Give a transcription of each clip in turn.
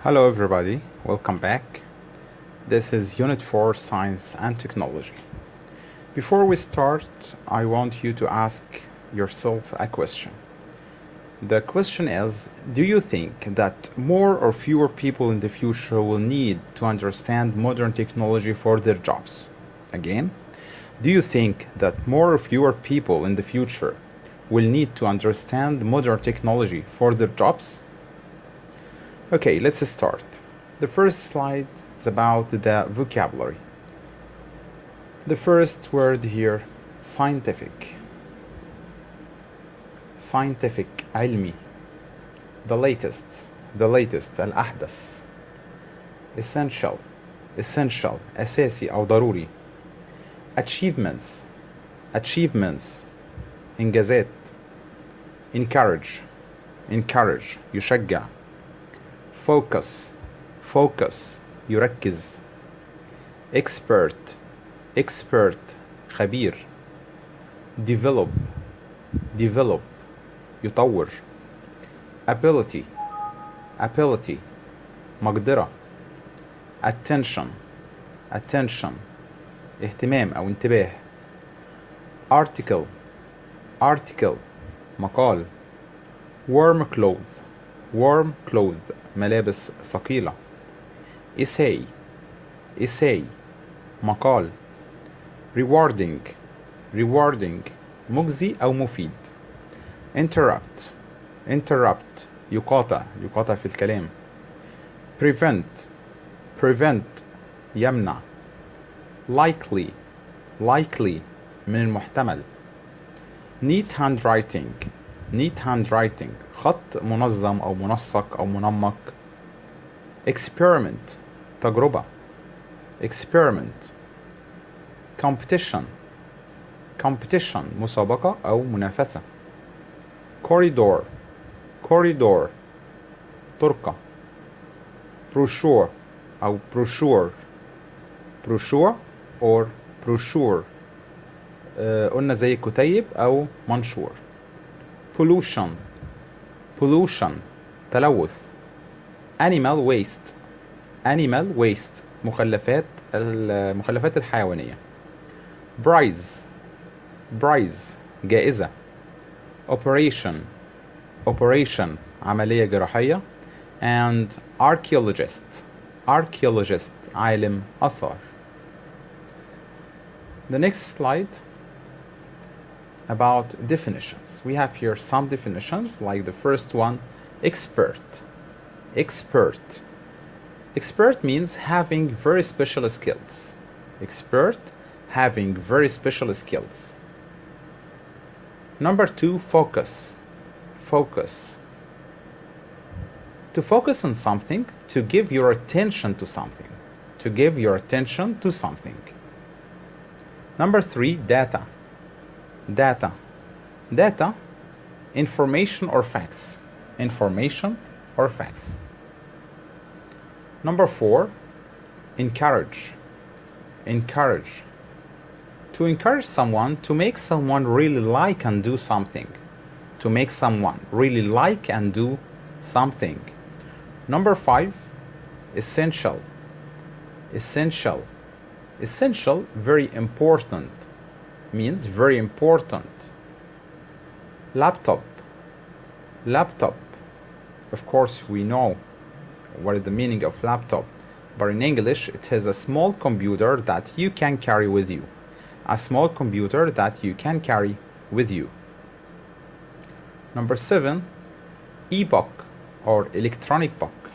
Hello everybody, welcome back. This is Unit 4 Science and Technology. Before we start, I want you to ask yourself a question. The question is, do you think that more or fewer people in the future will need to understand modern technology for their jobs? Again, do you think that more or fewer people in the future will need to understand modern technology for their jobs? Okay, let's start. The first slide is about the vocabulary. The first word here, scientific. Scientific, علمي. The latest, الأحدث. Essential, أساسي أو ضروري. Achievements, إنجازات. Encourage, يشجع. Focus, يركز. Expert, خبير. Develop, يطور. Ability, مقدرة. Attention, اهتمام أو انتباه. Article, مقال. Warm clothes, ملابس ثقيلة. Essay, مقال. Rewarding, مجزي أو مفيد. Interrupt, يقاطع في الكلام. Prevent, يمنع. Likely, من المحتمل. Neat handwriting, خط منظم أو منسق أو منمق. Experiment, تجربة. Competition, مسابقة أو منافسة. Corridor, طرقة. Brochure أو brochure or brochure. قلنا زي كتيب أو منشور. Pollution, تلوث. Animal waste, المخلفات الحيوانية. Prize, جائزة. Operation, عملية جراحية. And archaeologist, عالم آثار. The next slide about definitions. We have here some definitions, like the first one, expert. Expert means having very special skills. Number two, focus. To focus on something, to give your attention to something. Number three, data. Information or facts. Number four, encourage. To encourage someone, to make someone really like and do something. Number five, essential, very important, means very important. Laptop, of course we know what is the meaning of laptop, but in English it is a small computer that you can carry with you. Number seven, ebook or electronic book.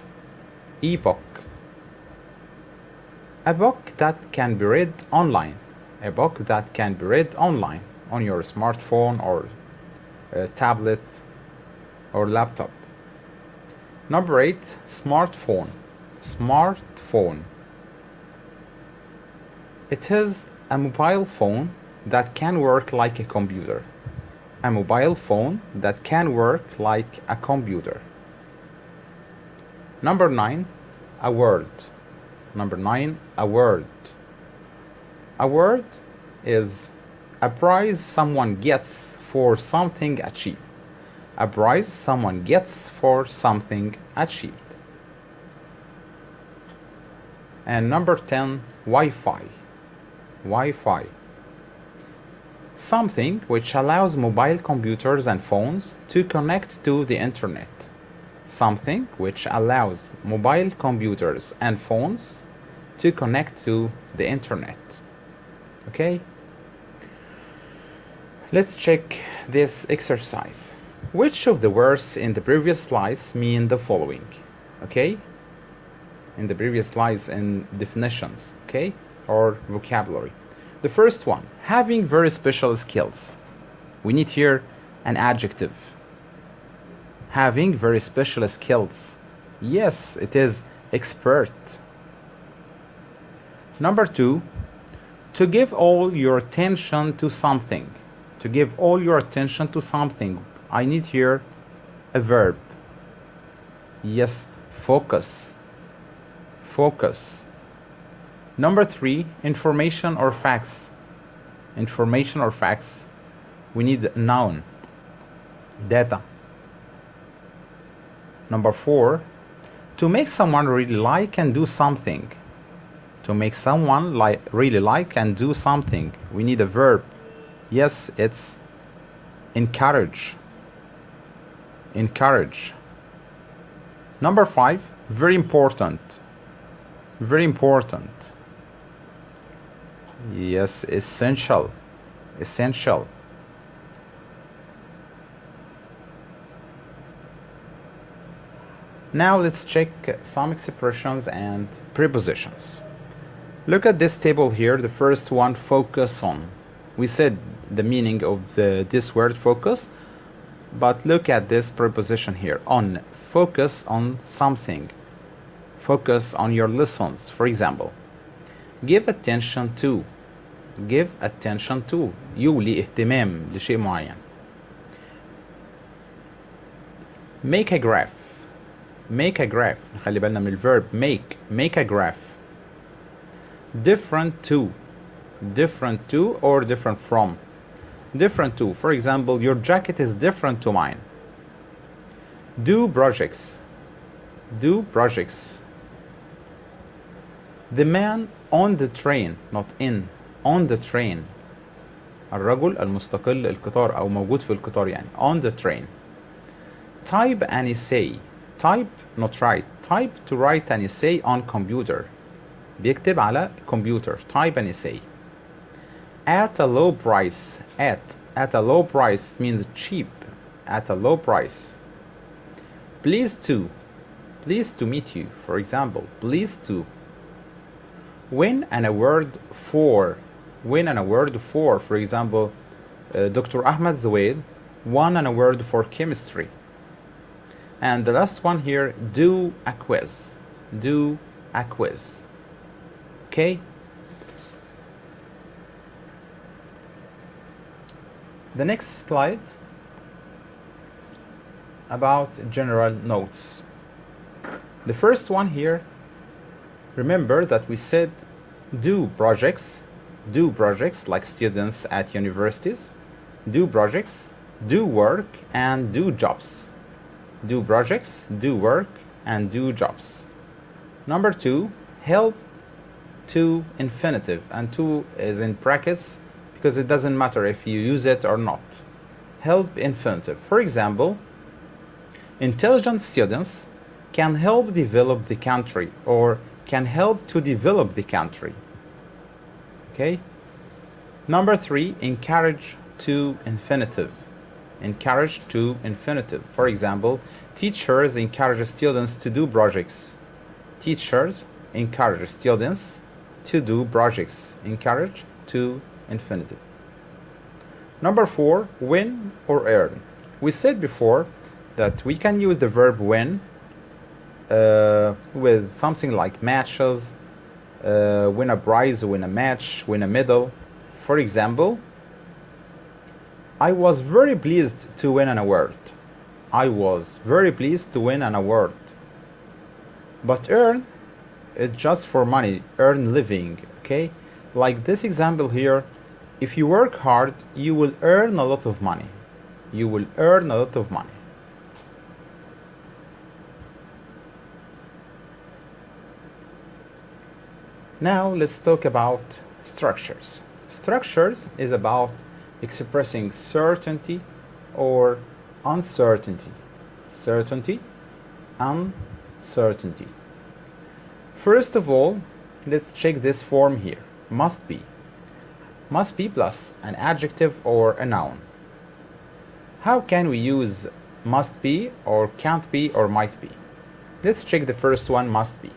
A book that can be read online. On your smartphone or tablet or laptop. Number 8, smartphone. It is a mobile phone that can work like a computer. Number 9, a word. A word is a prize someone gets for something achieved. A prize someone gets for something achieved. And number 10, Wi-Fi. Wi-Fi. Something which allows mobile computers and phones to connect to the internet. Something which allows mobile computers and phones to connect to the internet. Okay? Let's check this exercise. Which of the words in the previous slides mean the following? Okay? In the previous slides in definitions, okay? Or vocabulary. The first one, having very special skills. We need here an adjective. Having very special skills. Yes, it is expert. Number 2, to give all your attention to something. To give all your attention to something. I need here a verb. Yes, focus. Focus. Number 3, information or facts. Information or facts. We need noun. Data. Number 4, to make someone really like and do something. To make someone really like and do something. We need a verb. Yes, it's encourage. Encourage. Number 5, very important. Very important. Yes, essential. Essential. Now let's check some expressions and prepositions. Look at this table here. The first one, focus on. We said the meaning of this word focus, but look at this preposition here, on. Focus on something. Focus on your lessons, for example. Give attention to. Give attention to. يولي اهتمام لشيء معين. Make a graph. Make a graph. خلي بالنا من الverb make. Make a graph. Different to. Different to or different from. Different to. For example, your jacket is different to mine. Do projects. Do projects. The man on the train, not in. On the train. الرجل المستقل القطار أو موجود في القطار يعني. On the train. Type an essay. Type, not write. Type to write an essay on computer. بيكتب على computer. Type an essay. At a low price. At a low price means cheap. At a low price. Pleased to. Pleased to meet you. For example, pleased to. Win an award for. Win an award for. For example, Dr. Ahmed Zawed won an award for chemistry. And the last one here, do a quiz. Do a quiz. Okay? The next slide about general notes. The first one here, remember that we said do projects like students at universities, do projects, do work, and do jobs. Do projects, do work, and do jobs. Number 2, help to infinitive, and to is in brackets because it doesn't matter if you use it or not. Help infinitive. For example, intelligent students can help develop the country, or can help to develop the country. Okay? Number 3, encourage to infinitive. Encourage to infinitive. For example, teachers encourage students to do projects. Teachers encourage students to do projects. Encourage to infinitive. Number 4, win or earn. We said before that we can use the verb win with something like matches, win a prize, win a match, win a medal. For example, I was very pleased to win an award. I was very pleased to win an award. But earn, it's just for money, earn living, okay? Like this example here, if you work hard, you will earn a lot of money. You will earn a lot of money. Now let's talk about structures. Structures is about expressing certainty or uncertainty. Certainty, uncertainty. First of all, let's check this form here. Must be. Must be plus an adjective or a noun. How can we use must be or can't be or might be? Let's check the first one, must be.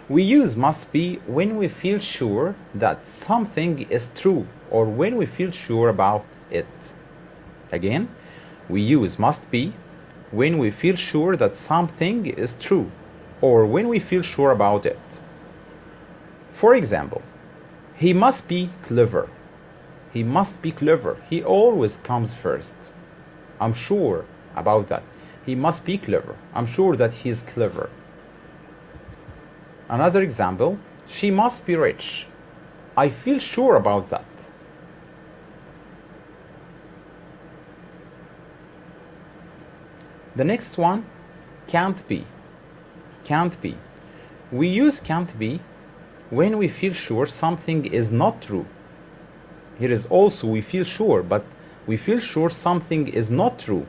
We use must be when we feel sure that something is true or when we feel sure about it. Again, we use must be when we feel sure that something is true or when we feel sure about it. For example, he must be clever. He must be clever. He always comes first. I'm sure about that. He must be clever. I'm sure that he's clever. Another example, she must be rich. I feel sure about that. The next one, can't be. Can't be. We use can't be when we feel sure something is not true. Here is also we feel sure, but we feel sure something is not true.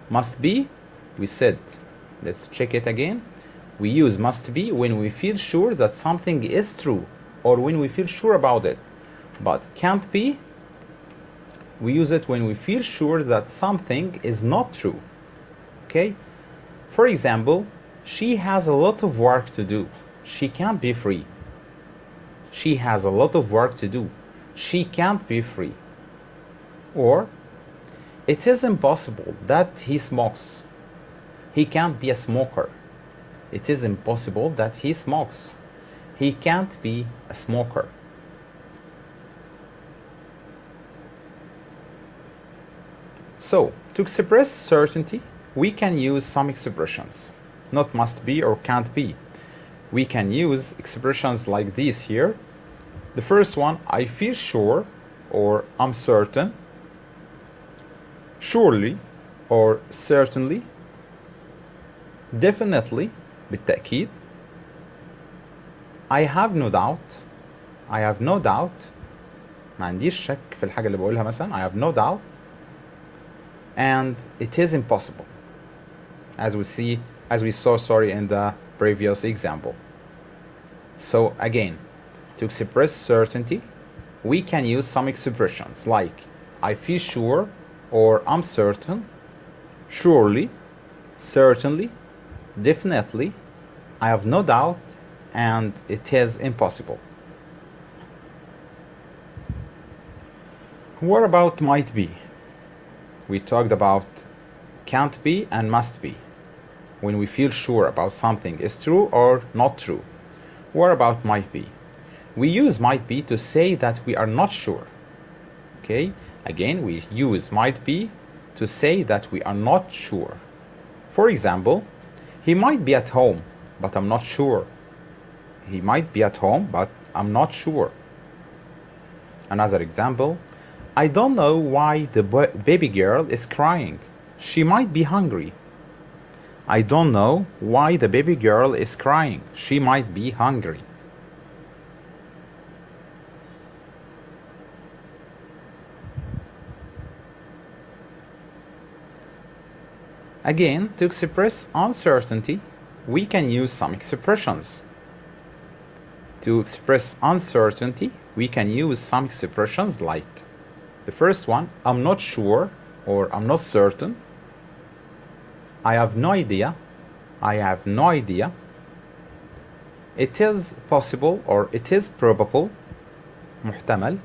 Must be, we said. Let's check it again. We use must be when we feel sure that something is true or when we feel sure about it. But can't be, we use it when we feel sure that something is not true. Okay? For example, she has a lot of work to do. She can't be free. She has a lot of work to do. She can't be free. Or, it is impossible that he smokes. He can't be a smoker. It is impossible that he smokes. He can't be a smoker. So, to express certainty, we can use some expressions. Not must be or can't be. We can use expressions like these here. The first one, I feel sure or I'm certain. Surely or certainly. Definitely, بالتأكيد. I have no doubt. I have no doubt. ما عنديش شك في الحاجة اللي بقولها مثلا. I have no doubt. And it is impossible. As we saw in the previous example. So again, to express certainty, we can use some expressions like I feel sure or I'm certain, surely, certainly, definitely, I have no doubt, and it is impossible. What about might be? We talked about can't be and must be when we feel sure about something is true or not true. What about might be? We use might be to say that we are not sure. Okay? Again, we use might be to say that we are not sure. For example, he might be at home, but I'm not sure. He might be at home, but I'm not sure. Another example, I don't know why the baby girl is crying. She might be hungry. I don't know why the baby girl is crying. She might be hungry. Again, to express uncertainty, we can use some expressions. To express uncertainty, we can use some expressions like the first one, I'm not sure or I'm not certain. I have no idea. I have no idea. It is possible or it is probable. محتمل.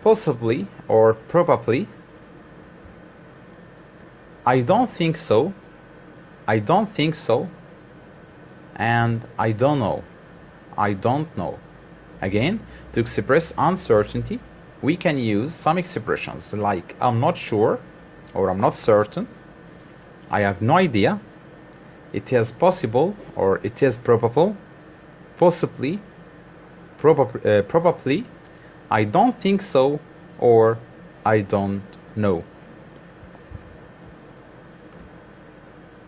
Possibly or probably. I don't think so. I don't think so. And I don't know. I don't know. Again, to express uncertainty, we can use some expressions like I'm not sure or I'm not certain. I have no idea. It is possible or it is probable. Possibly. Probably. I don't think so or I don't know.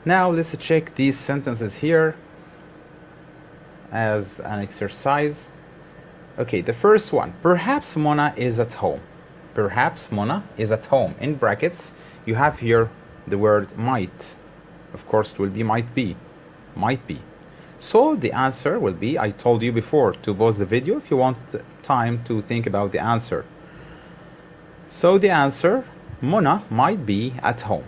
Now let's check these sentences here. as an exercise. Okay, the first one. Perhaps Mona is at home. Perhaps Mona is at home. In brackets, you have here the word might. Of course, it will be might be. Might be. So the answer will be, I told you before to pause the video if you want time to think about the answer. So the answer, Mona might be at home.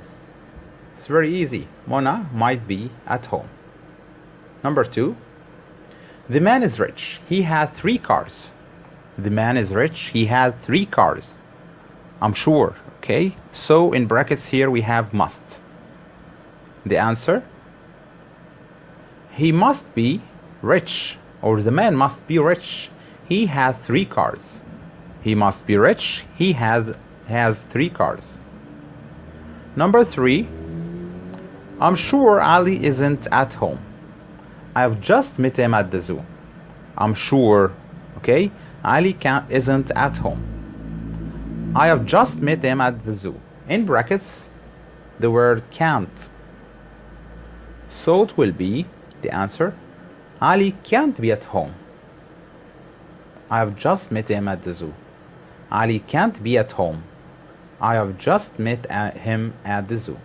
It's very easy. Mona might be at home. Number 2. The man is rich. He had 3 cars. The man is rich. He had 3 cars. I'm sure. Okay. So in brackets here we have must. The answer, he must be rich, or the man must be rich. He had 3 cars. He must be rich. He has 3 cars. Number 3. I'm sure Ali isn't at home. I've just met him at the zoo. I'm sure. Okay. Ali isn't at home. I have just met him at the zoo. In brackets, the word can't. So it will be the answer, Ali can't be at home. I have just met him at the zoo. Ali can't be at home. I have just met him at the zoo.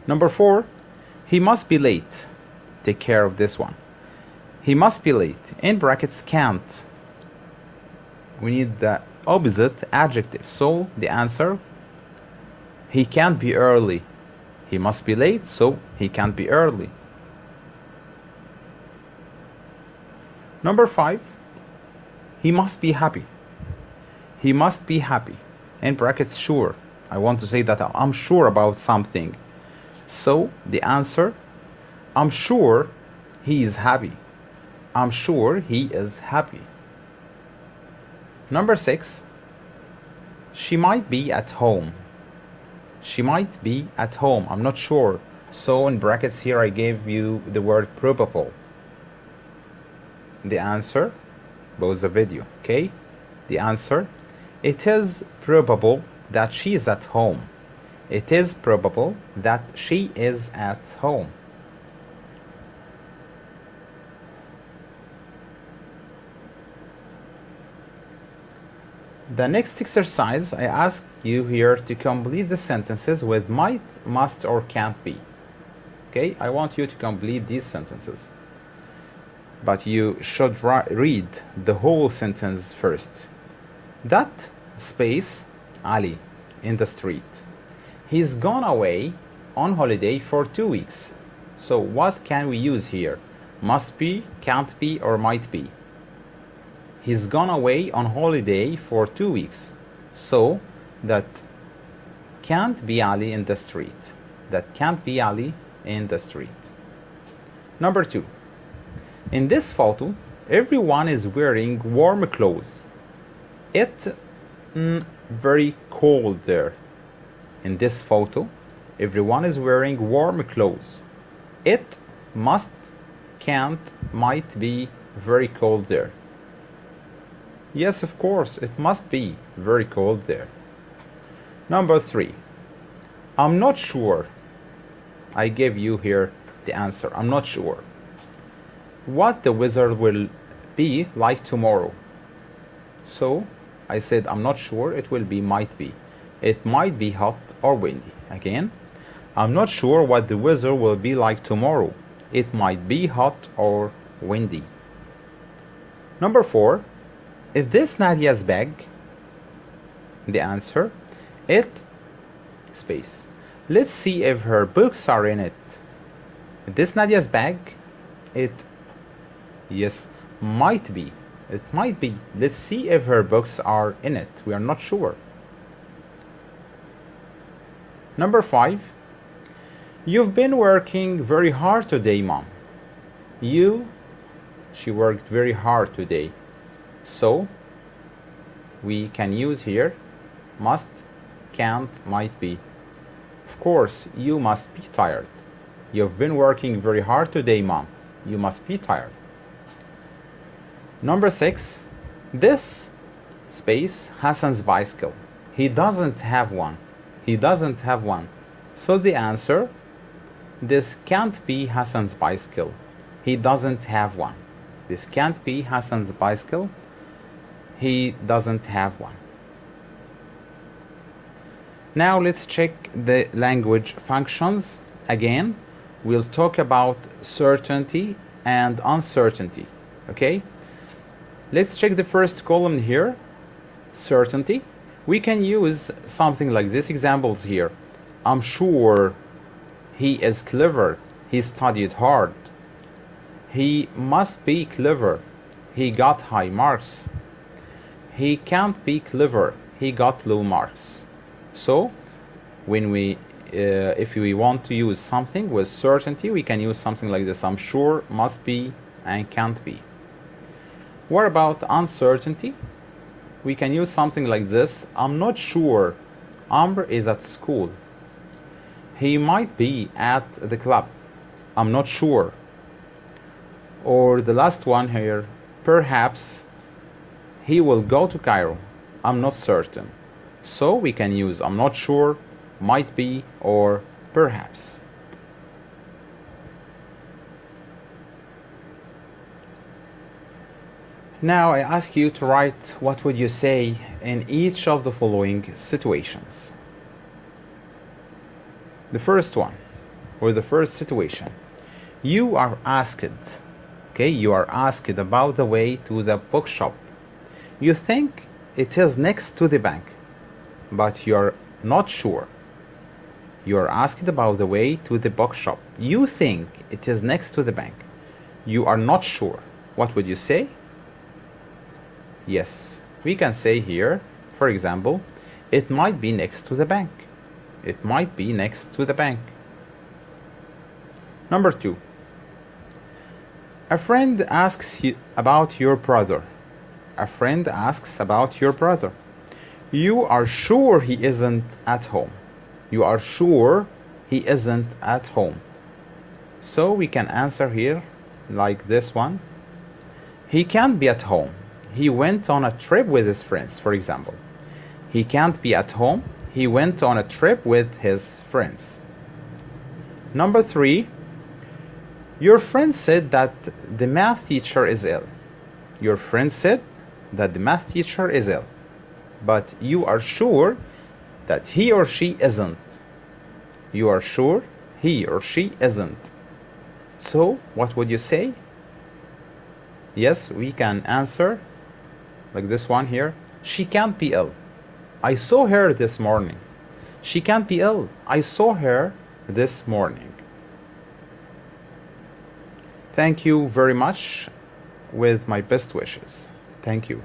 Number 4. He must be late. Take care of this one. He must be late. In brackets, can't. We need the opposite adjective. So the answer, he can't be early. He must be late, so he can't be early. Number 5. He must be happy. He must be happy. In brackets, sure. I want to say that I'm sure about something. So the answer, I'm sure he is happy. I'm sure he is happy. Number 6. She might be at home. She might be at home. I'm not sure. So in brackets here I gave you the word probable. The answer, pause the video, okay? The answer, it is probable that she is at home. It is probable that she is at home. The next exercise, I ask you here to complete the sentences with might, must, or can't be. Okay, I want you to complete these sentences. But you should read the whole sentence first. That space, Ali, in the street. He's gone away on holiday for 2 weeks. So what can we use here? Must be, can't be, or might be. He's gone away on holiday for 2 weeks. So that can't be Ali in the street. That can't be Ali in the street. Number 2. In this photo, everyone is wearing warm clothes. It's very cold there. In this photo, everyone is wearing warm clothes. It must, can't, might be very cold there. Yes, of course, it must be very cold there. Number 3. I'm not sure. I gave you here the answer. I'm not sure what the weather will be like tomorrow. So I said I'm not sure. It will be might be. It might be hot or windy. Again, I'm not sure what the weather will be like tomorrow. It might be hot or windy. Number 4. Is this Nadia's bag? The answer, it, space. Let's see if her books are in it. Is this Nadia's bag? It, yes, might be. It might be. Let's see if her books are in it. We are not sure. Number 5. You've been working very hard today, Mom. She worked very hard today. So we can use here must, can't, might be. Of course, you must be tired. You've been working very hard today, Mom. You must be tired. Number 6. This, space, Hassan's bicycle. He doesn't have one. He doesn't have one. So the answer, this can't be Hassan's bicycle. He doesn't have one. This can't be Hassan's bicycle. He doesn't have one. Now let's check the language functions. Again, we'll talk about certainty and uncertainty. Okay? Let's check the first column here. Certainty. We can use something like this examples here. I'm sure he is clever. He studied hard. He must be clever. He got high marks. He can't be clever. He got low marks. So, when if we want to use something with certainty, we can use something like this. I'm sure, must be, and can't be. What about uncertainty? We can use something like this. I'm not sure Amr is at school. He might be at the club. I'm not sure. Or the last one here, perhaps he will go to Cairo. I'm not certain. So we can use I'm not sure, might be, or perhaps. Now I ask you to write what would you say in each of the following situations. The first one, or the first situation. You are asked, okay, you are asked about the way to the bookshop. You think it is next to the bank, but you are not sure. You are asked about the way to the bookshop. You think it is next to the bank. You are not sure. What would you say? Yes, we can say here, for example, it might be next to the bank. It might be next to the bank. Number 2. A friend asks you about your brother. A friend asks about your brother. You are sure he isn't at home. You are sure he isn't at home. So we can answer here like this one. He can't be at home. He went on a trip with his friends, for example. He can't be at home. He went on a trip with his friends. Number 3. Your friend said that the math teacher is ill. Your friend said that the math teacher is ill, but you are sure that he or she isn't. You are sure he or she isn't. So, what would you say? Yes, we can answer like this one here. She can't be ill. I saw her this morning. She can't be ill. I saw her this morning. Thank you very much. With my best wishes. Thank you.